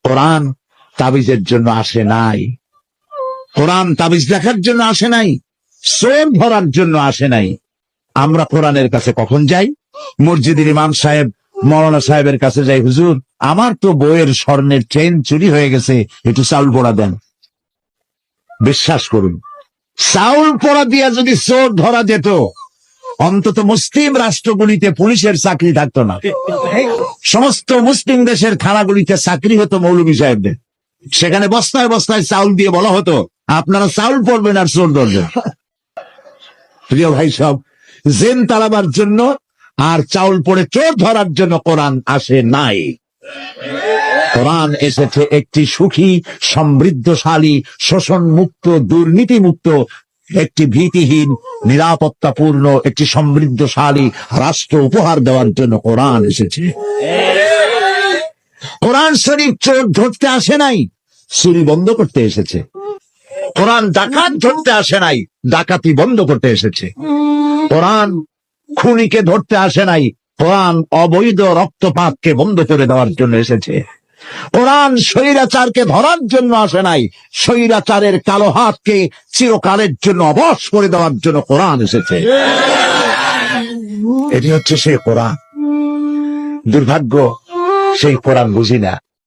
কোরআন তাবিজের জন্য আসে নাই, কোরআন তাবিজ দেখার জন্য আসে নাই, চোর ধরার জন্য আসে নাই। আমরা কোরআনের কাছে কখন যাই? মসজিদের ইমাম সাহেব, মৌলানা সাহেবের কাছে যাই, হুজুর আমার তো বইয়ের স্বর্ণের চেইন চুরি হয়ে গেছে, একটু চাউল পোড়া দেন। বিশ্বাস করুন, চাউল পোড়া দিয়া যদি চোর ধরা যেত, অন্তত মুসলিম রাষ্ট্রগুলিতে পুলিশের চাকরি থাকতো না। সমস্ত মুসলিম দেশের থানাগুলিতে চাকরি হতো মৌলভী সাহেবদের। সেখানে বস্তায় বস্তায় চাউল দিয়ে বলা হতো, আপনারা চাউল পড়বেন আর চোর ধরবেন। প্রিয় ভাই সব, জেন তাড়াবার জন্য আর চাউল পড়ে চোর ধরার জন্য কোরআন আসে নাই। কোরআন এসেছে একটি সুখী, সমৃদ্ধশালী, শোষণ মুক্ত, দুর্নীতি মুক্ত, একটি ভীতিহীন, নিরাপত্তাপূর্ণ, একটি সমৃদ্ধশালী রাষ্ট্র উপহার দেওয়ার জন্য কোরআন এসেছে। কোরআন শরীফ চোর ধরতে আসে নাই, চুরি বন্ধ করতে এসেছে। কোরআন ডাকাত ধরতে আসে নাই, ডাকাতি বন্ধ করতে এসেছে। কোরআন খুনিকে ধরতে আসে নাই, কোরআন অবৈধ রক্তপাতকে বন্ধ করে দেওয়ার জন্য এসেছে। কোরআন স্বৈরাচারকে ধরার জন্য আসে নাই, স্বৈরাচারের কালো হাতকে চিরকালের জন্য অবশ করে দেওয়ার জন্য কোরআন এসেছে। এটি হচ্ছে সেই কোরআন। দুর্ভাগ্য, সেই কোরআন বুঝি না।